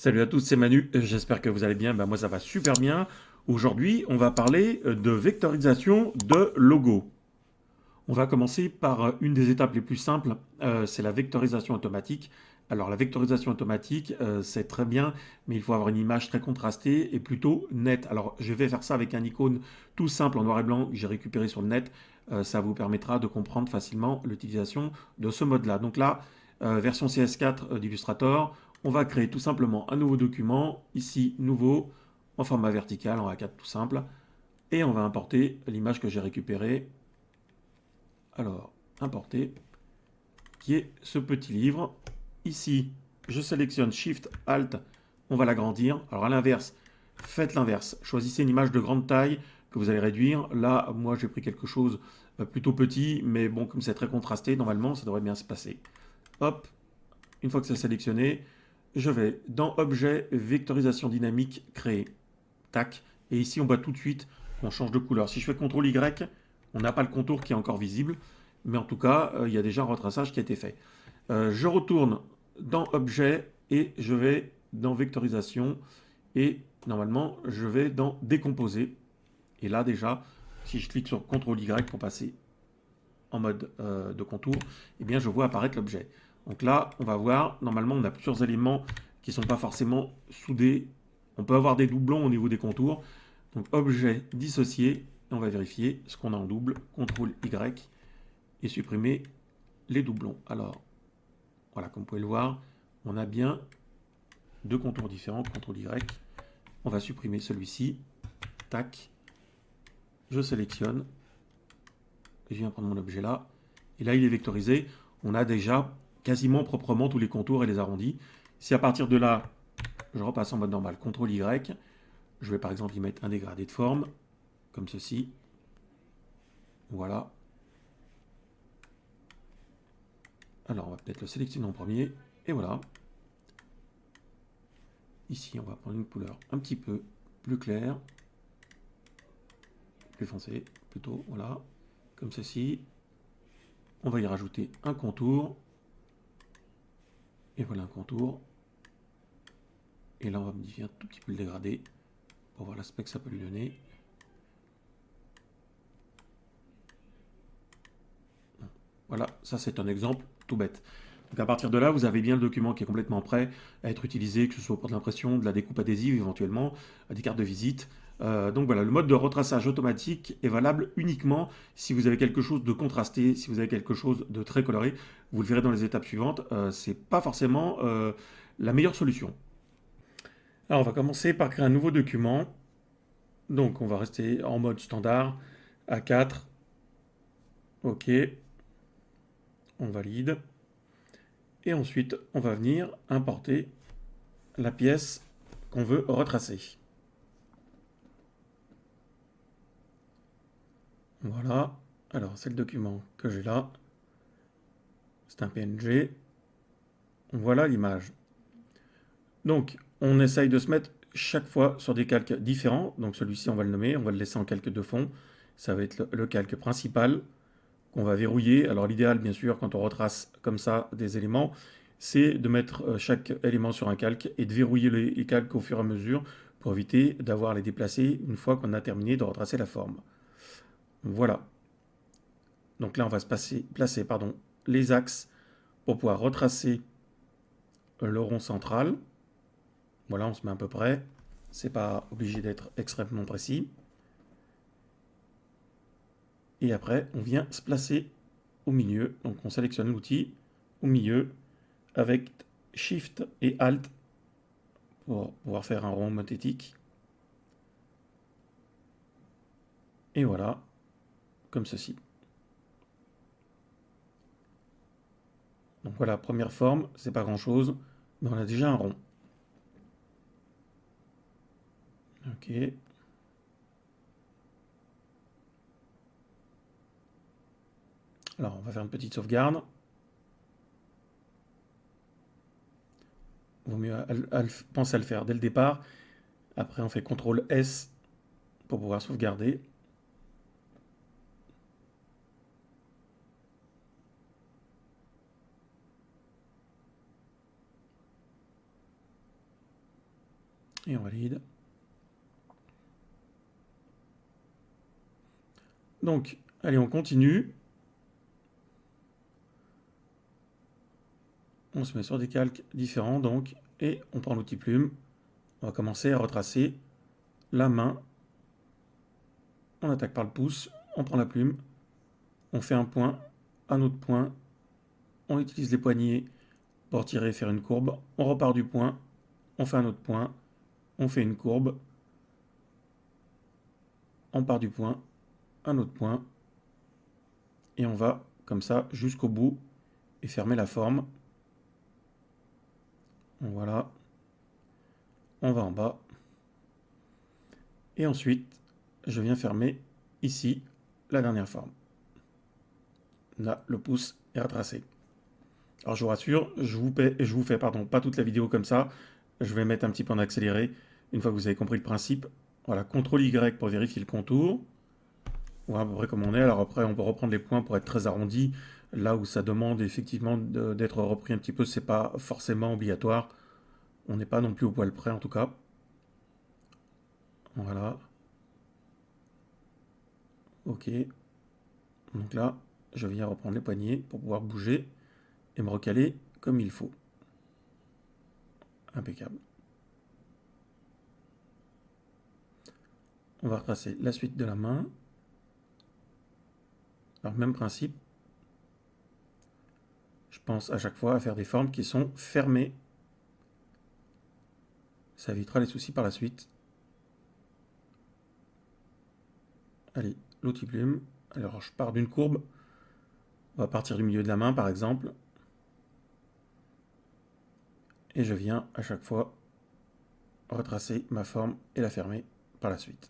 Salut à tous, c'est Manu, j'espère que vous allez bien, moi ça va super bien. Aujourd'hui, on va parler de vectorisation de logos. On va commencer par une des étapes les plus simples, c'est la vectorisation automatique. Alors la vectorisation automatique, c'est très bien, mais il faut avoir une image très contrastée et plutôt nette. Alors je vais faire ça avec un icône tout simple en noir et blanc que j'ai récupéré sur le net. Ça vous permettra de comprendre facilement l'utilisation de ce mode-là. Donc là, version CS4 d'Illustrator, on va créer tout simplement un nouveau document, ici nouveau, en format vertical, en A4 tout simple, et on va importer l'image que j'ai récupérée. Alors, importer, qui est ce petit livre. Ici, je sélectionne Shift, Alt, on va l'agrandir. Alors à l'inverse, faites l'inverse. Choisissez une image de grande taille que vous allez réduire. Là, moi, j'ai pris quelque chose plutôt petit, mais bon, comme c'est très contrasté, normalement, ça devrait bien se passer. Hop, une fois que c'est sélectionné, je vais dans Objet, Vectorisation dynamique, Créer. Tac. Et ici, on voit tout de suite qu'on change de couleur. Si je fais CTRL Y, on n'a pas le contour qui est encore visible. Mais en tout cas, il y a déjà un retraçage qui a été fait. Je retourne dans Objet et je vais dans Vectorisation. Et normalement, je vais dans Décomposer. Et là, déjà, si je clique sur CTRL Y pour passer en mode de contour, eh bien, je vois apparaître l'objet. Donc là, on va voir, normalement, on a plusieurs éléments qui ne sont pas forcément soudés. On peut avoir des doublons au niveau des contours. Donc, objet dissocié, on va vérifier ce qu'on a en double, CTRL Y, et supprimer les doublons. Alors, voilà, comme vous pouvez le voir, on a bien deux contours différents, CTRL Y. On va supprimer celui-ci, tac, je sélectionne, je viens prendre mon objet là, et là il est vectorisé. On a déjà quasiment proprement tous les contours et les arrondis. Si à partir de là, je repasse en mode normal, CTRL Y, je vais par exemple y mettre un dégradé de forme, comme ceci. Voilà. Alors on va peut-être le sélectionner en premier, et voilà. Ici on va prendre une couleur un petit peu plus claire, plus foncée plutôt, voilà, comme ceci. On va y rajouter un contour, et voilà un contour. Et là on va modifier un tout petit peu le dégradé, pour voir l'aspect que ça peut lui donner. Voilà, ça c'est un exemple tout bête. Donc à partir de là, vous avez bien le document qui est complètement prêt à être utilisé, que ce soit pour de l'impression, de la découpe adhésive éventuellement, des cartes de visite. Donc voilà, le mode de retraçage automatique est valable uniquement si vous avez quelque chose de contrasté, si vous avez quelque chose de très coloré. Vous le verrez dans les étapes suivantes, c'est pas forcément la meilleure solution. Alors on va commencer par créer un nouveau document. Donc on va rester en mode standard, A4, OK, on valide. Et ensuite, on va venir importer la pièce qu'on veut retracer. Voilà. Alors, c'est le document que j'ai là. C'est un PNG. Voilà l'image. Donc, on essaye de se mettre chaque fois sur des calques différents. Donc, celui-ci, on va le nommer. On va le laisser en calque de fond. Ça va être le calque principal qu'on va verrouiller. Alors, l'idéal, bien sûr, quand on retrace comme ça des éléments, c'est de mettre chaque élément sur un calque et de verrouiller les calques au fur et à mesure pour éviter d'avoir les déplacer une fois qu'on a terminé de retracer la forme. Voilà. Donc là, on va placer les axes pour pouvoir retracer le rond central. Voilà, on se met à peu près. C'est pas obligé d'être extrêmement précis. Et après, on vient se placer au milieu. Donc on sélectionne l'outil au milieu avec Shift et Alt pour pouvoir faire un rond mothétique. Et voilà, comme ceci. Donc voilà, première forme, c'est pas grand chose, mais on a déjà un rond. Ok. Alors on va faire une petite sauvegarde. Il vaut mieux penser à le faire dès le départ. Après on fait CTRL S pour pouvoir sauvegarder. Et on valide. Donc, allez, on continue. On se met sur des calques différents, donc, et on prend l'outil plume. On va commencer à retracer la main. On attaque par le pouce, on prend la plume, on fait un point, un autre point, on utilise les poignets pour tirer et faire une courbe, on repart du point, on fait un autre point, on fait une courbe, on part du point, un autre point, et on va comme ça jusqu'au bout et fermer la forme. Voilà, on va en bas, et ensuite je viens fermer ici la dernière forme. Là, le pouce est retracé. Alors je vous rassure, je vous fais pas toute la vidéo comme ça, je vais mettre un petit peu en accéléré, une fois que vous avez compris le principe. Voilà, CTRL Y pour vérifier le contour. Voilà à peu près comme on est. Alors après, on peut reprendre les points pour être très arrondi. Là où ça demande effectivement d'être repris un petit peu, c'est pas forcément obligatoire. On n'est pas non plus au poil près en tout cas. Voilà. Ok. Donc là, je viens reprendre les poignets pour pouvoir bouger et me recaler comme il faut. Impeccable. On va retracer la suite de la main. Alors même principe. Je pense à chaque fois à faire des formes qui sont fermées. Ça évitera les soucis par la suite. Allez, l'outil plume. Alors je pars d'une courbe. On va partir du milieu de la main par exemple. Et je viens à chaque fois retracer ma forme et la fermer par la suite.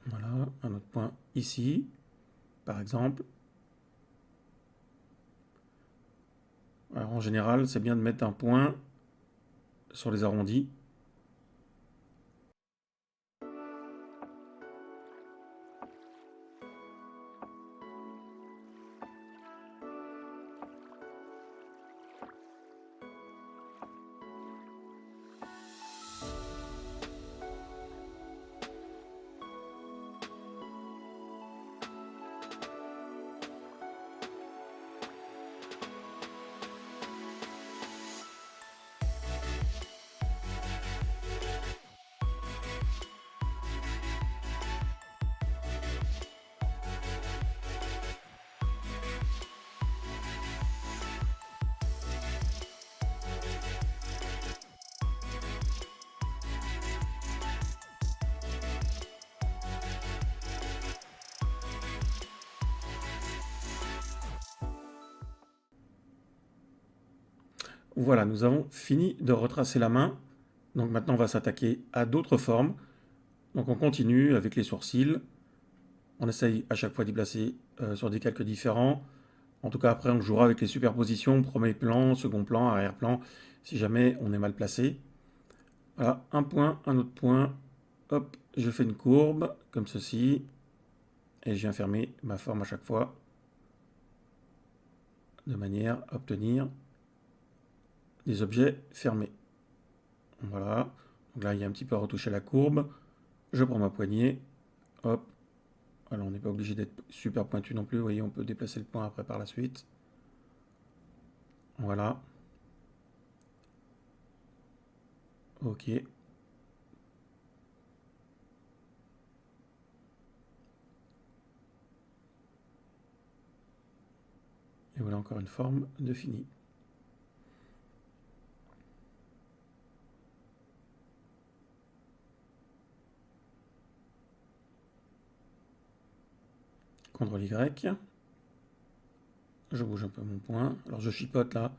Voilà, un autre point ici, par exemple. Alors en général, c'est bien de mettre un point sur les arrondis. Voilà, nous avons fini de retracer la main. Donc maintenant, on va s'attaquer à d'autres formes. Donc on continue avec les sourcils. On essaye à chaque fois d'y placer sur des calques différents. En tout cas, après, on jouera avec les superpositions, premier plan, second plan, arrière-plan, si jamais on est mal placé. Voilà, un point, un autre point. Hop, je fais une courbe, comme ceci. Et je viens fermer ma forme à chaque fois. De manière à obtenir des objets fermés. Voilà. Donc là, il y a un petit peu à retoucher la courbe. Je prends ma poignée. Hop. Alors, on n'est pas obligé d'être super pointu non plus. Vous voyez, on peut déplacer le point après par la suite. Voilà. Ok. Et voilà encore une forme de fini. CTRL Y. Je bouge un peu mon point. Alors je chipote là.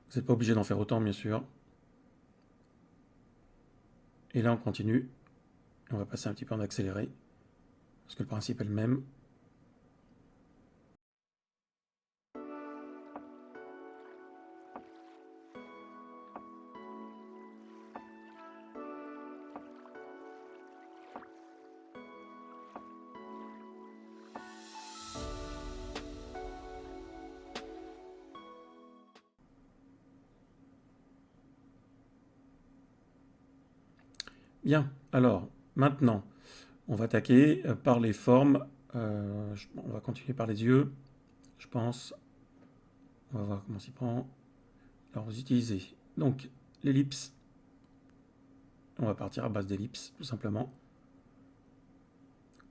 Vous n'êtes pas obligé d'en faire autant, bien sûr. Et là, on continue. On va passer un petit peu en accéléré. Parce que le principe est le même. Bien, alors maintenant, on va attaquer par les formes. On va continuer par les yeux, je pense. On va voir comment s'y prend. Alors, vous utilisez donc l'ellipse. On va partir à base d'ellipse, tout simplement.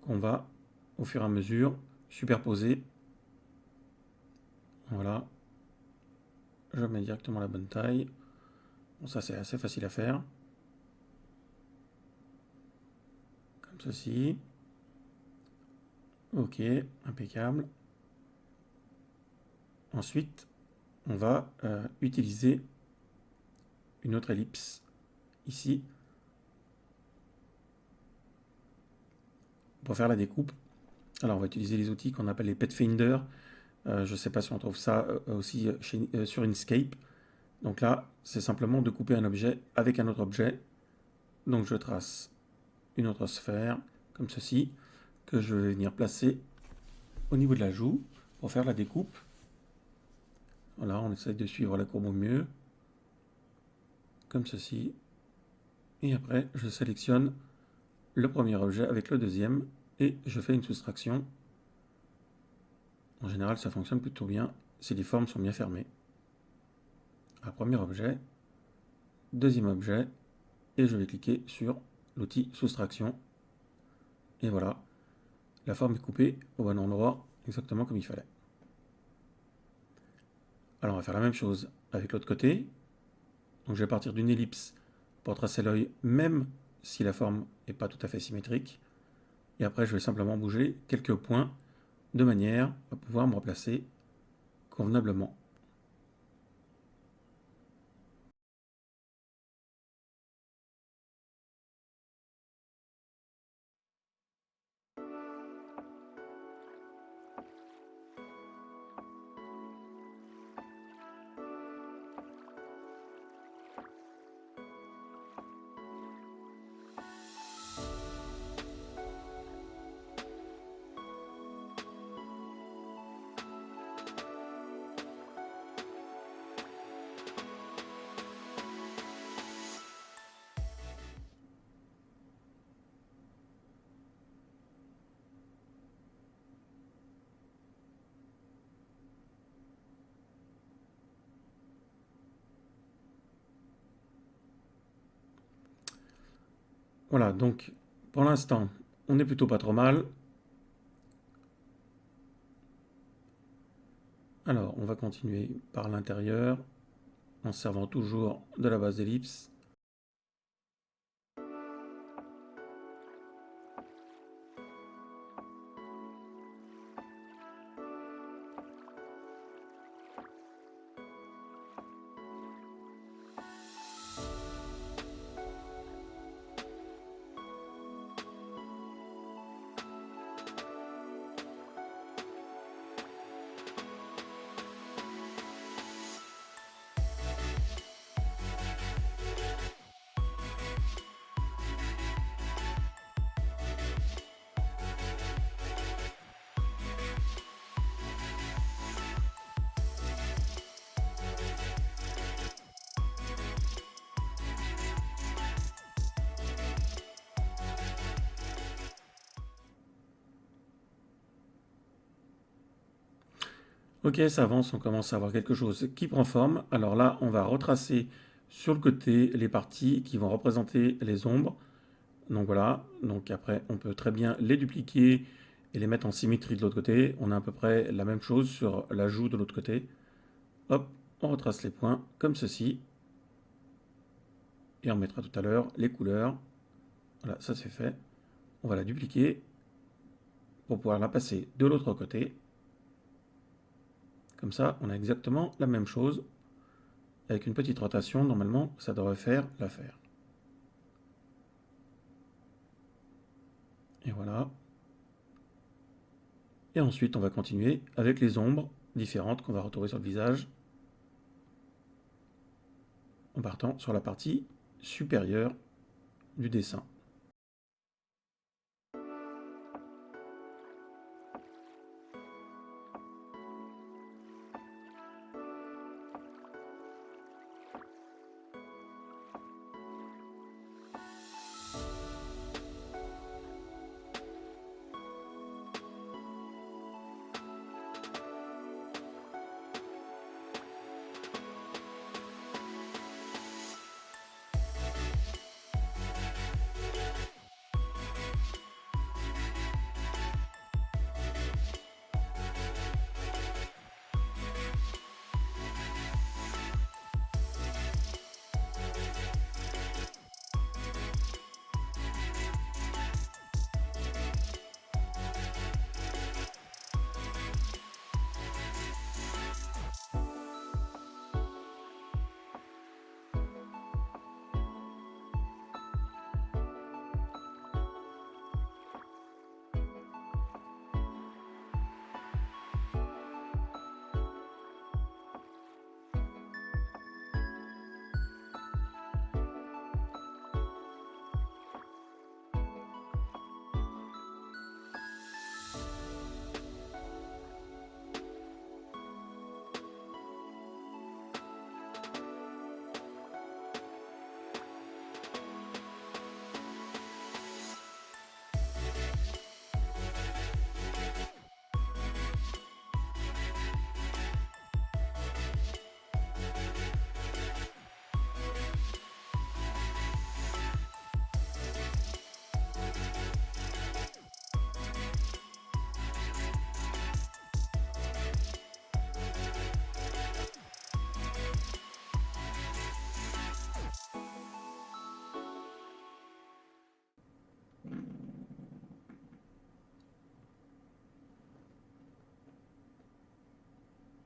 Qu'on va, au fur et à mesure, superposer. Voilà. Je mets directement la bonne taille. Bon, ça, c'est assez facile à faire. Comme ceci. Ok, impeccable. Ensuite, on va utiliser une autre ellipse ici pour faire la découpe. Alors, on va utiliser les outils qu'on appelle les Petfinder. Je ne sais pas si on trouve ça aussi sur Inkscape. Donc là, c'est simplement de couper un objet avec un autre objet. Donc je trace une autre sphère, comme ceci, que je vais venir placer au niveau de la joue pour faire la découpe. Voilà, on essaie de suivre la courbe au mieux, comme ceci. Et après, je sélectionne le premier objet avec le deuxième et je fais une soustraction. En général, ça fonctionne plutôt bien si les formes sont bien fermées. Un premier objet, deuxième objet, et je vais cliquer sur l'outil soustraction. Et voilà, la forme est coupée au bon endroit, exactement comme il fallait. Alors on va faire la même chose avec l'autre côté. Donc je vais partir d'une ellipse pour tracer l'œil, même si la forme n'est pas tout à fait symétrique. Et après, je vais simplement bouger quelques points de manière à pouvoir me replacer convenablement. Voilà, donc pour l'instant, on n'est plutôt pas trop mal. Alors, on va continuer par l'intérieur en servant toujours de la base d'ellipse. Ok, ça avance, on commence à avoir quelque chose qui prend forme. Alors là, on va retracer sur le côté les parties qui vont représenter les ombres. Donc voilà, donc après, on peut très bien les dupliquer et les mettre en symétrie de l'autre côté. On a à peu près la même chose sur la joue de l'autre côté. Hop, on retrace les points comme ceci. Et on mettra tout à l'heure les couleurs. Voilà, ça c'est fait. On va la dupliquer pour pouvoir la passer de l'autre côté. Comme ça, on a exactement la même chose. Avec une petite rotation, normalement, ça devrait faire l'affaire. Et voilà. Et ensuite, on va continuer avec les ombres différentes qu'on va retrouver sur le visage. En partant sur la partie supérieure du dessin.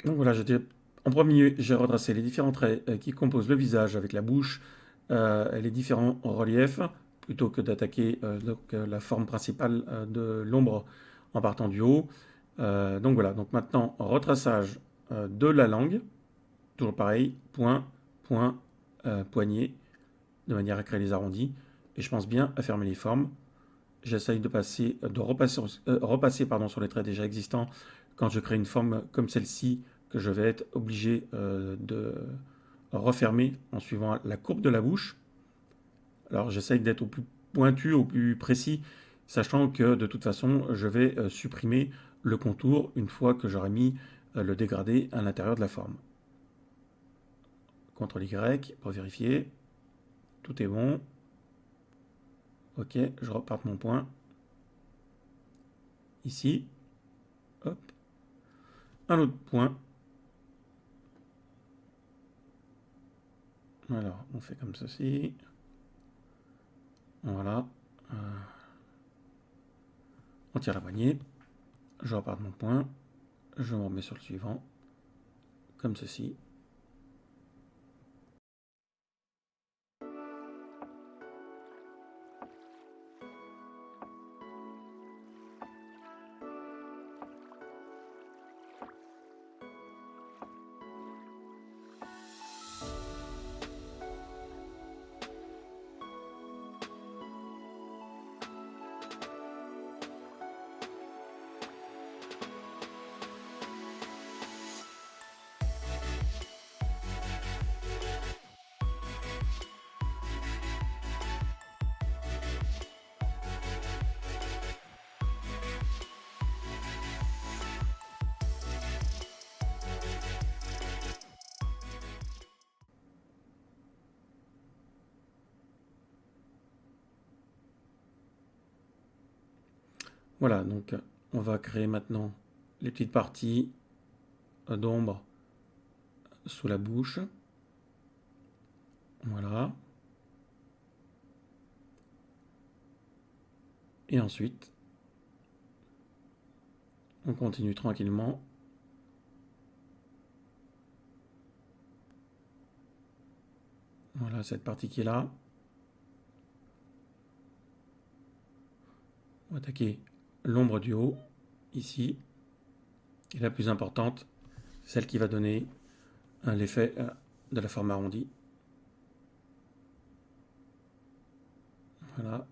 Donc voilà, en premier, j'ai redressé les différents traits qui composent le visage avec la bouche et les différents reliefs, plutôt que d'attaquer la forme principale de l'ombre en partant du haut. Donc voilà, donc maintenant, retraçage de la langue, toujours pareil, point, point, poignet, de manière à créer les arrondis. Et je pense bien à fermer les formes. J'essaye repasser pardon, sur les traits déjà existants quand je crée une forme comme celle-ci que je vais être obligé de refermer en suivant la courbe de la bouche. Alors j'essaye d'être au plus pointu, au plus précis, sachant que de toute façon je vais supprimer le contour une fois que j'aurai mis le dégradé à l'intérieur de la forme. CTRL Y pour vérifier. Tout est bon. Ok, je reparte mon point. Ici. Hop. Un autre point. Alors, on fait comme ceci. Voilà. On tire la poignée. Je repars de mon point. Je me remets sur le suivant. Comme ceci. Voilà, donc on va créer maintenant les petites parties d'ombre sous la bouche. Voilà. Et ensuite, on continue tranquillement. Voilà cette partie qui est là. On va attaquer l'ombre du haut, ici. Et la plus importante, celle qui va donner l'effet de la forme arrondie. Voilà.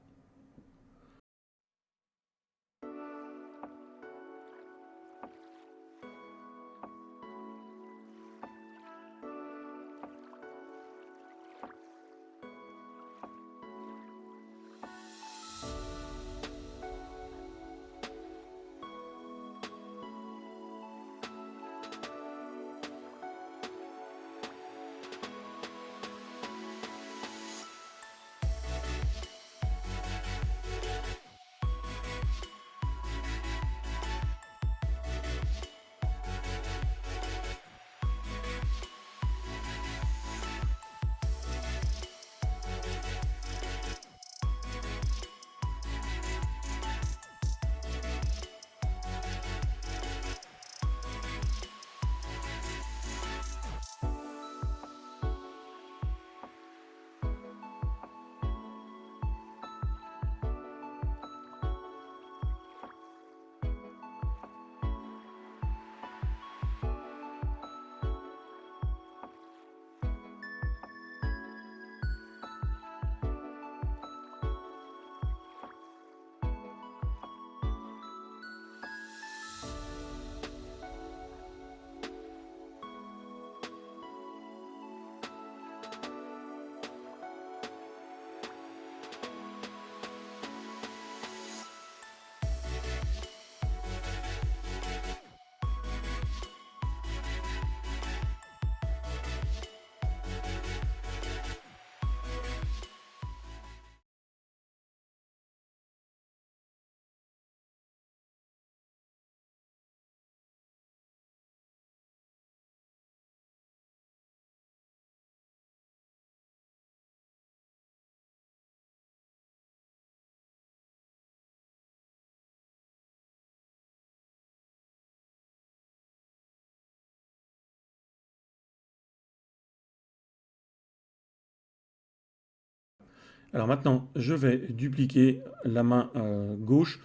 Alors maintenant, je vais dupliquer la main gauche,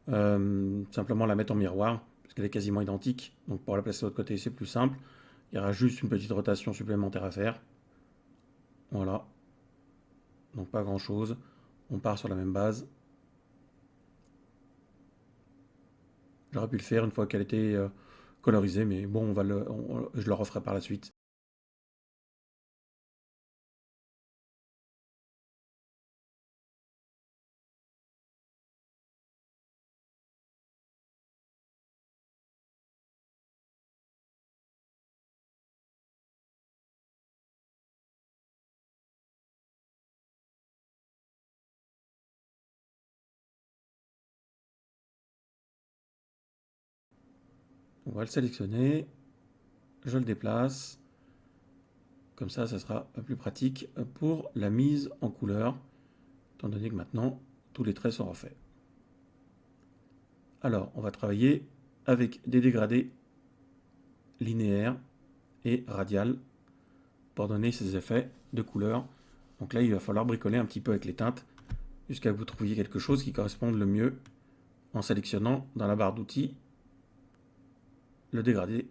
simplement la mettre en miroir, parce qu'elle est quasiment identique. Donc pour la placer de l'autre côté, c'est plus simple. Il y aura juste une petite rotation supplémentaire à faire. Voilà. Donc pas grand chose. On part sur la même base. J'aurais pu le faire une fois qu'elle était colorisée, mais bon, je le referai par la suite. On va le sélectionner. Je le déplace. Comme ça sera plus pratique pour la mise en couleur, étant donné que maintenant, tous les traits sont refaits. Alors, on va travailler avec des dégradés linéaires et radiales pour donner ces effets de couleur. Donc là, il va falloir bricoler un petit peu avec les teintes jusqu'à ce que vous trouviez quelque chose qui corresponde le mieux en sélectionnant dans la barre d'outils le dégradé.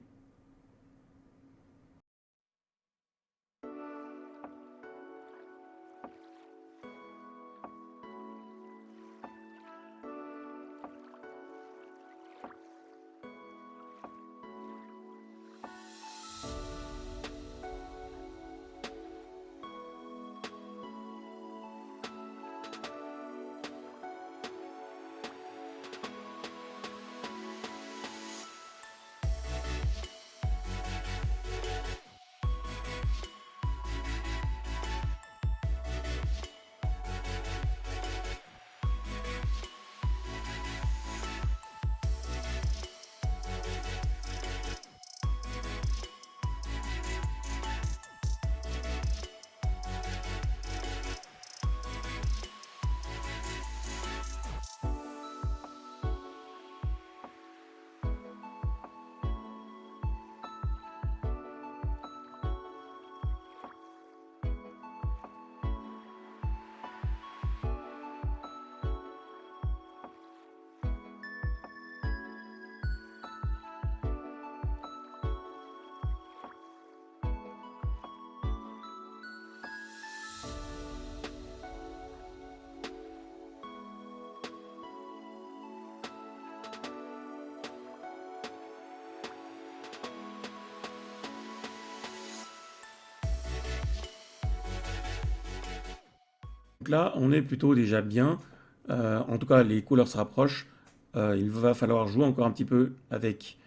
Donc là, on est plutôt déjà bien. En tout cas, les couleurs se rapprochent. Il va falloir jouer encore un petit peu avec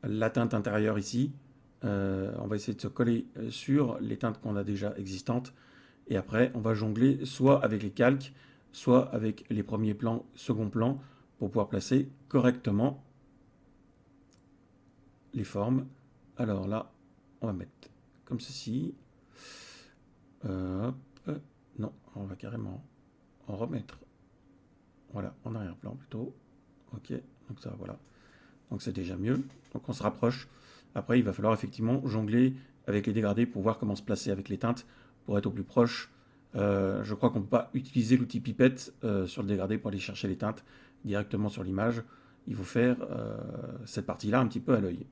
la teinte intérieure ici. On va essayer de se coller sur les teintes qu'on a déjà existantes. Et après, on va jongler soit avec les calques, soit avec les premiers plans, second plan, pour pouvoir placer correctement les formes. Alors là, on va mettre comme ceci. Hop. Non, on va carrément en remettre. Voilà, en arrière-plan plutôt. Ok, donc ça, voilà. Donc c'est déjà mieux. Donc on se rapproche. Après, il va falloir effectivement jongler avec les dégradés pour voir comment se placer avec les teintes pour être au plus proche. Je crois qu'on ne peut pas utiliser l'outil pipette sur le dégradé pour aller chercher les teintes directement sur l'image. Il faut faire cette partie-là un petit peu à l'œil.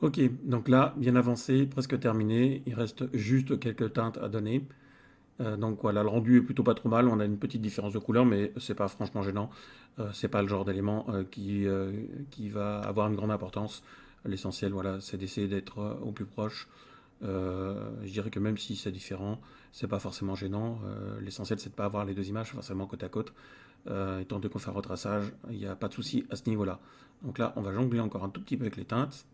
Ok, donc là, bien avancé, presque terminé. Il reste juste quelques teintes à donner. Donc voilà, le rendu est plutôt pas trop mal. On a une petite différence de couleur, mais c'est pas franchement gênant. C'est pas le genre d'élément qui va avoir une grande importance. L'essentiel, voilà, c'est d'essayer d'être au plus proche. Je dirais que même si c'est différent, c'est pas forcément gênant. L'essentiel, c'est de pas avoir les deux images forcément côte à côte. Étant donné qu'on fait un retraçage, il n'y a pas de souci à ce niveau-là. Donc là, on va jongler encore un tout petit peu avec les teintes.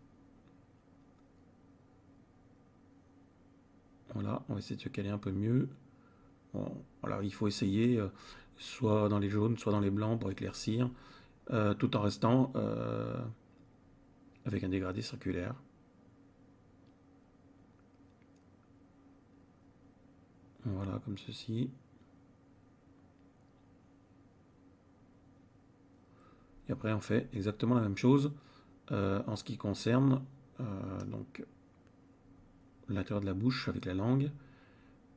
Voilà, on va essayer de se caler un peu mieux. Bon, voilà, il faut essayer soit dans les jaunes, soit dans les blancs pour éclaircir, tout en restant avec un dégradé circulaire. Voilà, comme ceci. Et après, on fait exactement la même chose en ce qui concerne donc l'intérieur de la bouche avec la langue,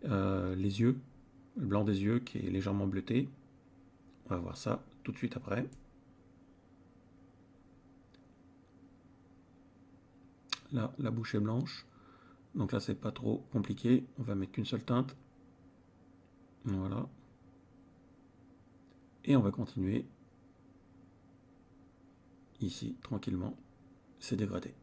les yeux, le blanc des yeux qui est légèrement bleuté. On va voir ça tout de suite après. Là, la bouche est blanche. Donc là, c'est pas trop compliqué. On va mettre qu'une seule teinte. Voilà. Et on va continuer ici, tranquillement. C'est dégradé.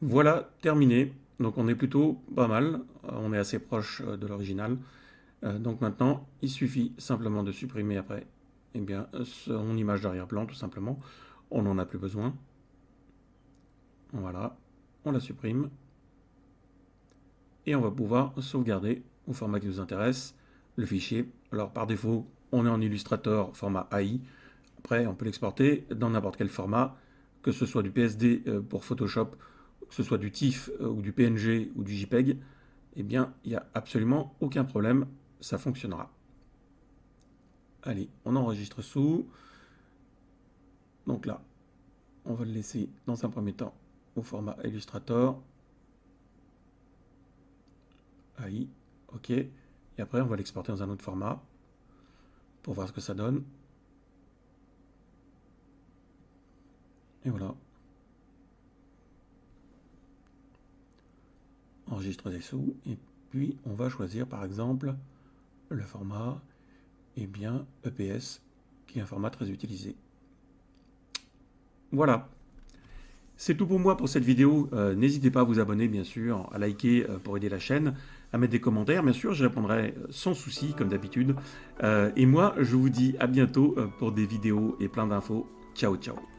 Voilà, terminé. Donc on est plutôt pas mal. On est assez proche de l'original. Donc maintenant, il suffit simplement de supprimer après eh bien, son image d'arrière-plan, tout simplement. On n'en a plus besoin. Voilà, on la supprime. Et on va pouvoir sauvegarder au format qui nous intéresse le fichier. Alors par défaut, on est en Illustrator format AI. Après, on peut l'exporter dans n'importe quel format. que ce soit du PSD pour Photoshop, que ce soit du TIFF ou du PNG ou du JPEG, eh bien, il n'y a absolument aucun problème, ça fonctionnera. Allez, on enregistre sous. Donc là, on va le laisser dans un premier temps au format Illustrator. Aïe, ok. Et après, on va l'exporter dans un autre format pour voir ce que ça donne. Et voilà. Enregistre des sous. Et puis, on va choisir par exemple le format, eh bien, EPS, qui est un format très utilisé. Voilà. C'est tout pour moi pour cette vidéo. N'hésitez pas à vous abonner, bien sûr, à liker pour aider la chaîne, à mettre des commentaires. Bien sûr, je répondrai sans souci, comme d'habitude. Et moi, je vous dis à bientôt pour des vidéos et plein d'infos. Ciao, ciao.